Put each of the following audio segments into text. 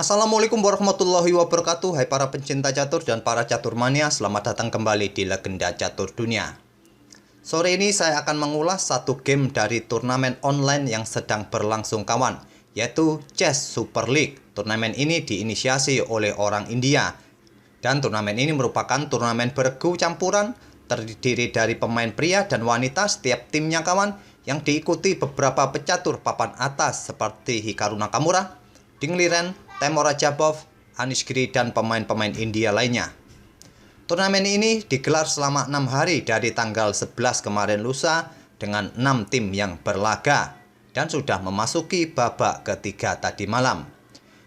Assalamualaikum warahmatullahi wabarakatuh. Hai para pencinta catur dan para catur mania, selamat datang kembali di Legenda Catur Dunia. Sore ini saya akan mengulas satu game dari turnamen online yang sedang berlangsung kawan, yaitu Chess Super League. Turnamen ini diinisiasi oleh orang India, dan turnamen ini merupakan turnamen bergu campuran, terdiri dari pemain pria dan wanita setiap timnya kawan, yang diikuti beberapa pecatur papan atas seperti Hikaru Nakamura, Ding Liren, Temur Rajabov, Anish Giri, dan pemain-pemain India lainnya. Turnamen ini digelar selama 6 hari dari tanggal 11 kemarin lusa dengan 6 tim yang berlaga dan sudah memasuki babak ketiga tadi malam.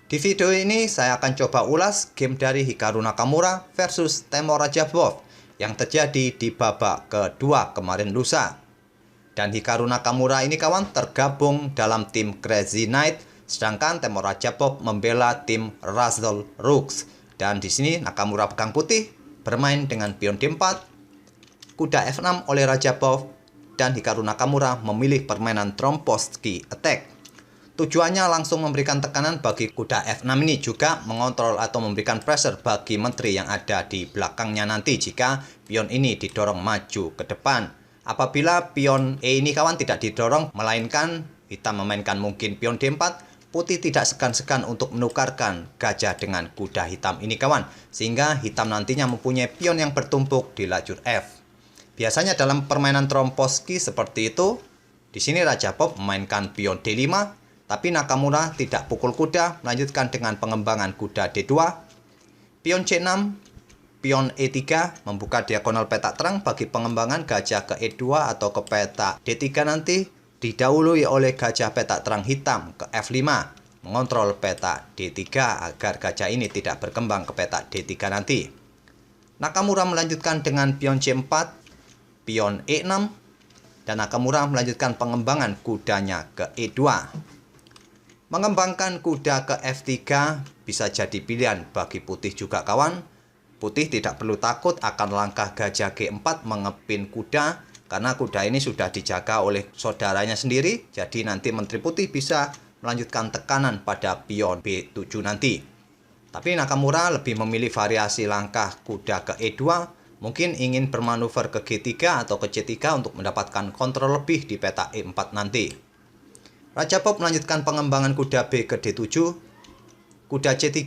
Di video ini saya akan coba ulas game dari Hikaru Nakamura versus Temur Rajabov yang terjadi di babak kedua kemarin lusa. Dan Hikaru Nakamura ini kawan tergabung dalam tim Crazy Knight, sedangkan Temur Rajabov membela tim Razzle Rooks. Dan di sini Nakamura pegang putih, bermain dengan pion D4, kuda F6 oleh Rajabov, dan Hikaru Nakamura memilih permainan Trompowsky Attack. Tujuannya langsung memberikan tekanan bagi kuda F6 ini, juga mengontrol atau memberikan pressure bagi menteri yang ada di belakangnya nanti jika pion ini didorong maju ke depan. Apabila pion E ini kawan tidak didorong, melainkan hitam memainkan mungkin pion D4, putih tidak segan-segan untuk menukarkan gajah dengan kuda hitam ini kawan, sehingga hitam nantinya mempunyai pion yang bertumpuk di lajur F. Biasanya dalam permainan Trompowsky seperti itu. Di sini Rajabov memainkan pion D5, tapi Nakamura tidak pukul kuda, melanjutkan dengan pengembangan kuda D2, pion C6, pion E3, membuka diagonal petak terang bagi pengembangan gajah ke E2 atau ke petak D3 nanti, didahului oleh gajah petak terang hitam ke F5, mengontrol petak D3 agar gajah ini tidak berkembang ke petak D3 nanti. Nakamura melanjutkan dengan pion C4, pion E6, dan Nakamura melanjutkan pengembangan kudanya ke E2. Mengembangkan kuda ke F3 bisa jadi pilihan bagi putih juga kawan. Putih tidak perlu takut akan langkah gajah G4 mengepin kuda, karena kuda ini sudah dijaga oleh saudaranya sendiri, jadi nanti menteri putih bisa melanjutkan tekanan pada pion B7 nanti. Tapi Nakamura lebih memilih variasi langkah kuda ke E2, mungkin ingin bermanuver ke G3 atau ke C3 untuk mendapatkan kontrol lebih di peta E4 nanti. Rajabov melanjutkan pengembangan kuda B ke D7, kuda C3,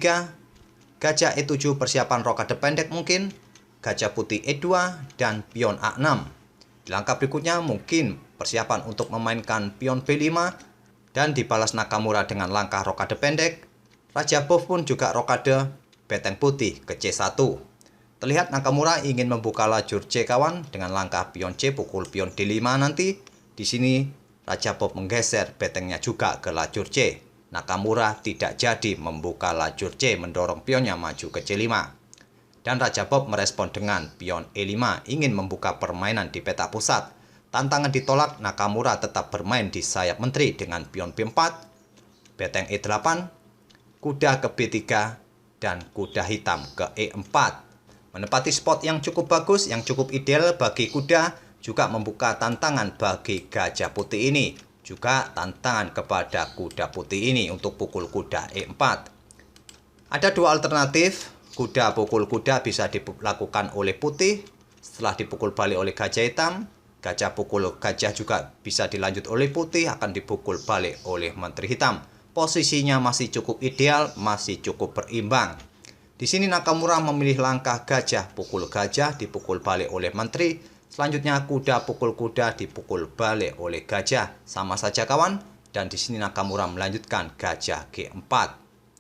gajah E7 persiapan rokade pendek mungkin, gajah putih E2, dan pion A6. Di langkah berikutnya mungkin persiapan untuk memainkan pion B5 dan dibalas Nakamura dengan langkah rokade pendek. Rajabov pun juga rokade beteng putih ke C1. Terlihat Nakamura ingin membuka lajur C kawan dengan langkah pion C pukul pion D5 nanti. Di sini Rajabov menggeser betengnya juga ke lajur C. Nakamura tidak jadi membuka lajur C, mendorong pionnya maju ke C5. Dan Rajabov merespon dengan pion E5, ingin membuka permainan di peta pusat. Tantangan ditolak, Nakamura tetap bermain di sayap menteri dengan pion B4, beteng E8, kuda ke B3, dan kuda hitam ke E4. Menempati spot yang cukup bagus, yang cukup ideal bagi kuda, juga membuka tantangan bagi gajah putih ini. Juga tantangan kepada kuda putih ini untuk pukul kuda E4. Ada dua alternatif. Kuda pukul kuda bisa dilakukan oleh putih setelah dipukul balik oleh gajah hitam. Gajah pukul gajah juga bisa dilanjut oleh putih, akan dipukul balik oleh menteri hitam. Posisinya masih cukup ideal, masih cukup berimbang. Di sini Nakamura memilih langkah gajah pukul gajah dipukul balik oleh menteri. Selanjutnya kuda pukul kuda dipukul balik oleh gajah. Sama saja kawan. Dan di sini Nakamura melanjutkan gajah G4.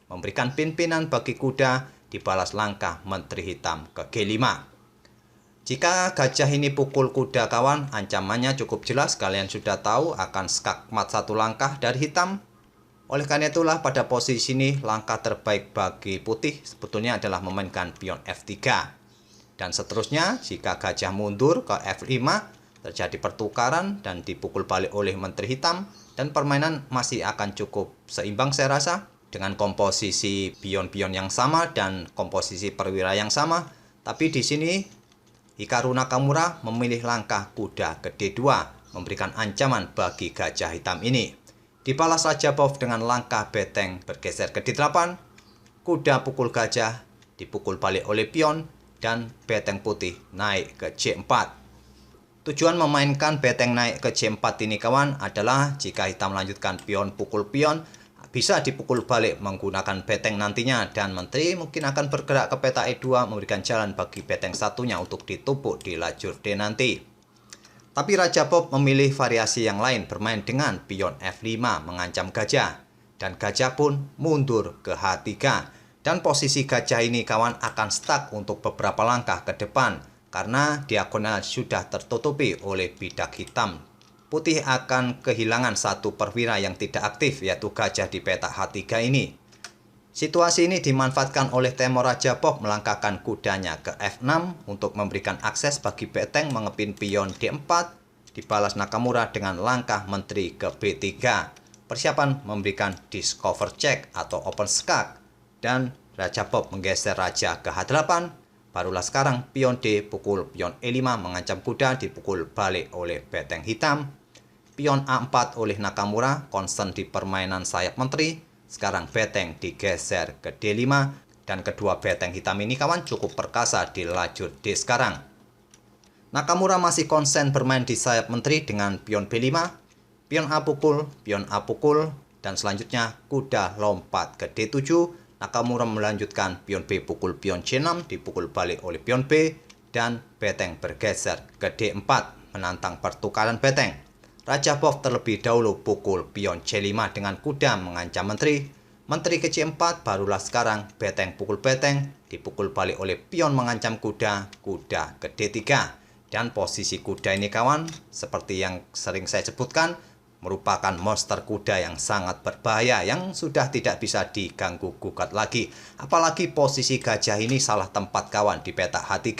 Memberikan pin-pinan bagi kuda, dibalas langkah menteri hitam ke G5. Jika gajah ini pukul kuda kawan, ancamannya cukup jelas, kalian sudah tahu akan skakmat satu langkah dari hitam. Oleh karena itulah pada posisi ini langkah terbaik bagi putih sebetulnya adalah memainkan pion F3. Dan seterusnya jika gajah mundur ke F5, terjadi pertukaran dan dipukul balik oleh menteri hitam, dan permainan masih akan cukup seimbang saya rasa, dengan komposisi pion-pion yang sama dan komposisi perwira yang sama. Tapi di sini Hikaru Nakamura memilih langkah kuda ke D2, memberikan ancaman bagi gajah hitam ini. Dibalas Rajabov dengan langkah beteng bergeser ke D8, kuda pukul gajah, dipukul balik oleh pion, dan beteng putih naik ke C4. Tujuan memainkan beteng naik ke C4 ini kawan adalah jika hitam melanjutkan pion pukul pion, bisa dipukul balik menggunakan beteng nantinya, dan menteri mungkin akan bergerak ke peta E2 memberikan jalan bagi beteng satunya untuk ditumpuk di lajur D nanti. Tapi Raja Bob memilih variasi yang lain, bermain dengan pion F5 mengancam gajah, dan gajah pun mundur ke H3. Dan posisi gajah ini kawan akan stuck untuk beberapa langkah ke depan karena diagonal sudah tertutupi oleh bidak hitam. Putih akan kehilangan satu perwira yang tidak aktif, yaitu gajah di peta H3 ini. Situasi ini dimanfaatkan oleh Temor Raja Bob melangkahkan kudanya ke F6 untuk memberikan akses bagi beteng mengepin pion D4, dibalas Nakamura dengan langkah menteri ke B3. Persiapan memberikan discover check atau open skak. Dan Raja Bob menggeser raja ke H8. Barulah sekarang pion D pukul pion E5 mengancam kuda, dipukul balik oleh beteng hitam. Pion A4 oleh Nakamura, concern di permainan sayap menteri. Sekarang beteng digeser ke D5, dan kedua beteng hitam ini kawan cukup perkasa di lajur D sekarang. Nakamura masih konsen bermain di sayap menteri dengan pion B5, pion A pukul, dan selanjutnya kuda lompat ke D7. Nakamura melanjutkan pion B pukul pion C6, dipukul balik oleh pion B, dan beteng bergeser ke D4 menantang pertukaran beteng. Raja Bob terlebih dahulu pukul pion C5 dengan kuda mengancam menteri. Menteri ke C4, barulah sekarang beteng pukul beteng, dipukul balik oleh pion mengancam kuda, kuda ke D3. Dan posisi kuda ini kawan, seperti yang sering saya sebutkan, merupakan monster kuda yang sangat berbahaya yang sudah tidak bisa diganggu gugat lagi. Apalagi posisi gajah ini salah tempat kawan di peta H3.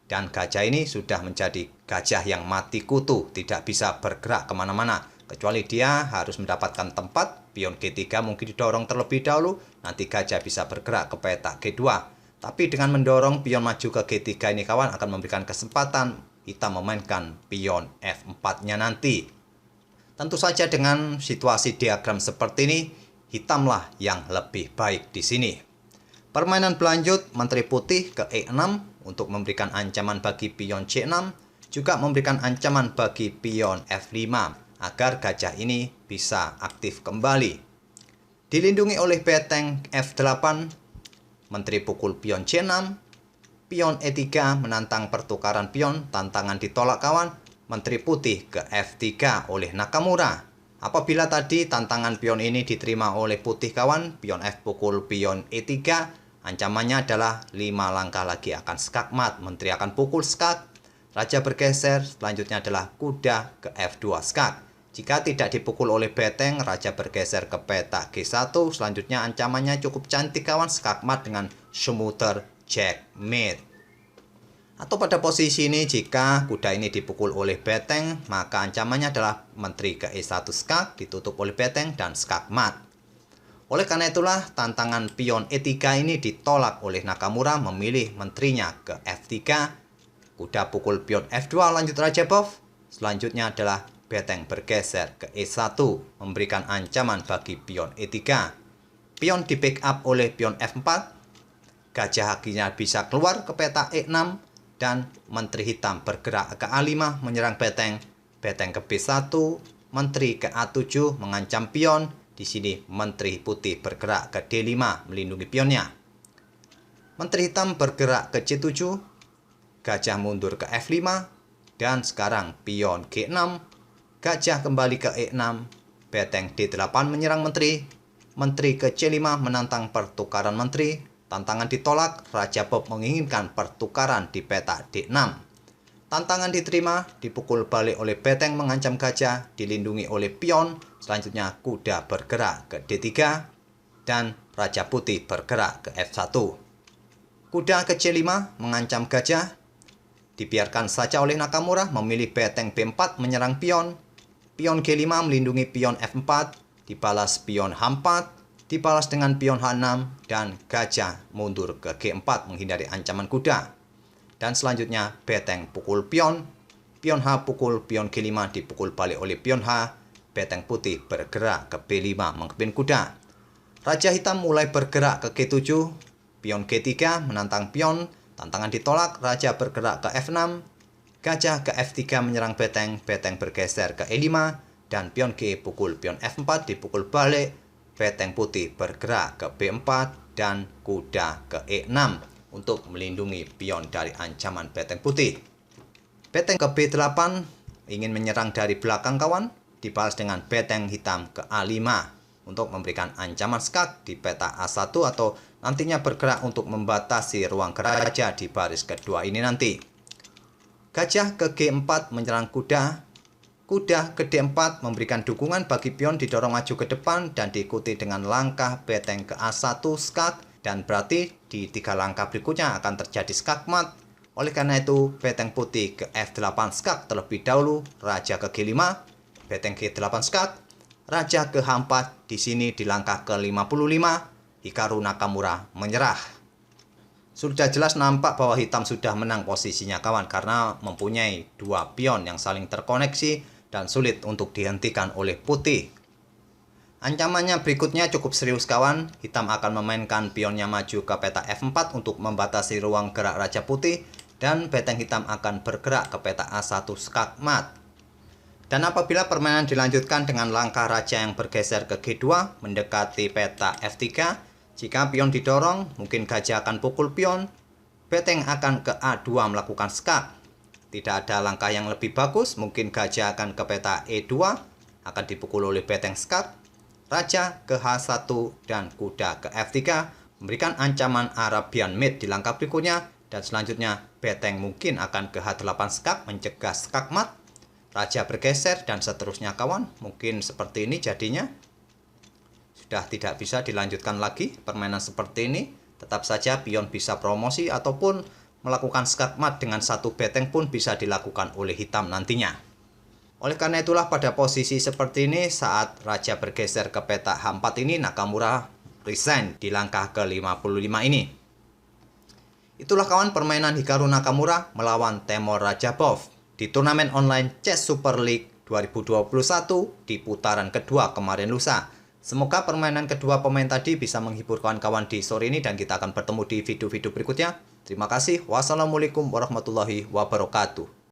Dan gajah ini sudah menjadi gajah yang mati kutu, tidak bisa bergerak kemana-mana. Kecuali dia harus mendapatkan tempat, pion G3 mungkin didorong terlebih dahulu, nanti gajah bisa bergerak ke peta G2. Tapi dengan mendorong pion maju ke G3 ini kawan akan memberikan kesempatan hitam memainkan pion F4-nya nanti. Tentu saja dengan situasi diagram seperti ini, hitamlah yang lebih baik di sini. Permainan berlanjut, menteri putih ke E6 untuk memberikan ancaman bagi pion C6, juga memberikan ancaman bagi pion F5 agar gajah ini bisa aktif kembali. Dilindungi oleh beteng F8, menteri pukul pion C6, pion E3 menantang pertukaran pion, tantangan ditolak kawan. Menteri putih ke F3 oleh Nakamura. Apabila tadi tantangan pion ini diterima oleh putih kawan, pion F pukul pion E3, ancamannya adalah 5 langkah lagi akan skak mat. Menteri akan pukul skak, raja bergeser, selanjutnya adalah kuda ke F2 skak. Jika tidak dipukul oleh beteng, raja bergeser ke peta G1, selanjutnya ancamannya cukup cantik kawan, skak mat dengan shmuter checkmate. Atau pada posisi ini jika kuda ini dipukul oleh beteng, maka ancamannya adalah menteri ke E1 skak, ditutup oleh beteng dan skak mat. Oleh karena itulah tantangan pion E3 ini ditolak oleh Nakamura, memilih menterinya ke F3. Kuda pukul pion F2 lanjut Raja Bob. Selanjutnya adalah beteng bergeser ke E1, memberikan ancaman bagi pion E3. Pion di backup oleh pion F4. Gajah akhirnya bisa keluar ke peta E6. Dan menteri hitam bergerak ke A5 menyerang beteng, beteng ke B1, menteri ke A7 mengancam pion. Di sini menteri putih bergerak ke D5 melindungi pionnya. Menteri hitam bergerak ke C7, gajah mundur ke F5, dan sekarang pion G6, gajah kembali ke E6, beteng D8 menyerang menteri, menteri ke C5 menantang pertukaran menteri. Tantangan ditolak, Raja Bob menginginkan pertukaran di peta D6. Tantangan diterima, dipukul balik oleh beteng mengancam gajah, dilindungi oleh pion, selanjutnya kuda bergerak ke D3, dan Raja Putih bergerak ke F1. Kuda ke C5 mengancam gajah, dibiarkan saja oleh Nakamura, memilih beteng B4 menyerang pion, pion G5 melindungi pion F4, dibalas pion H4, dibalas dengan pion H6, dan gajah mundur ke G4 menghindari ancaman kuda. Dan selanjutnya beteng pukul pion H pukul pion G5 dipukul balik oleh pion H, beteng putih bergerak ke B5 mengepin kuda. Raja hitam mulai bergerak ke G7, pion G3 menantang pion, tantangan ditolak, raja bergerak ke F6, gajah ke F3 menyerang beteng, beteng bergeser ke E5, dan pion G pukul pion F4 dipukul balik, beteng putih bergerak ke B4, dan kuda ke E6 untuk melindungi pion dari ancaman beteng putih. Beteng ke B8 ingin menyerang dari belakang kawan, dibalas dengan beteng hitam ke A5 untuk memberikan ancaman skak di peta A1 atau nantinya bergerak untuk membatasi ruang gerak raja di baris kedua ini nanti. Gajah ke G4 menyerang kuda, kuda ke D4 memberikan dukungan bagi pion didorong maju ke depan dan diikuti dengan langkah beteng ke A1 skak, dan berarti di 3 langkah berikutnya akan terjadi skak mat. Oleh karena itu, beteng putih ke F8 skak terlebih dahulu, raja ke G5, beteng G8 skak, raja ke H4. Di sini di langkah ke-55, Hikaru Nakamura menyerah. Sudah jelas nampak bahwa hitam sudah menang posisinya kawan karena mempunyai 2 pion yang saling terkoneksi dan sulit untuk dihentikan oleh putih. Ancamannya berikutnya cukup serius kawan, hitam akan memainkan pionnya maju ke peta F4 untuk membatasi ruang gerak raja putih, dan beteng hitam akan bergerak ke peta A1 skak mat. Dan apabila permainan dilanjutkan dengan langkah raja yang bergeser ke G2 mendekati peta F3, jika pion didorong, mungkin gajah akan pukul pion, beteng akan ke A2 melakukan skak. Tidak ada langkah yang lebih bagus, mungkin gajah akan ke peta E2, akan dipukul oleh beteng skak, raja ke H1 dan kuda ke F3 memberikan ancaman Arabian Mid di langkah berikutnya, dan selanjutnya beteng mungkin akan ke H8 skak mencegah skak mat, raja bergeser dan seterusnya kawan. Mungkin seperti ini jadinya. Sudah tidak bisa dilanjutkan lagi permainan seperti ini. Tetap saja pion bisa promosi ataupun melakukan skak mat dengan 1 beteng pun bisa dilakukan oleh hitam nantinya. Oleh karena itulah pada posisi seperti ini saat raja bergeser ke peta H4 ini, Nakamura resign di langkah ke-55 ini. Itulah kawan permainan Hikaru Nakamura melawan Temur Rajabov di turnamen online Chess Super League 2021 di putaran kedua kemarin lusa. Semoga permainan kedua pemain tadi bisa menghibur kawan-kawan di sore ini, dan kita akan bertemu di video-video berikutnya. Terima kasih. Wassalamualaikum warahmatullahi wabarakatuh.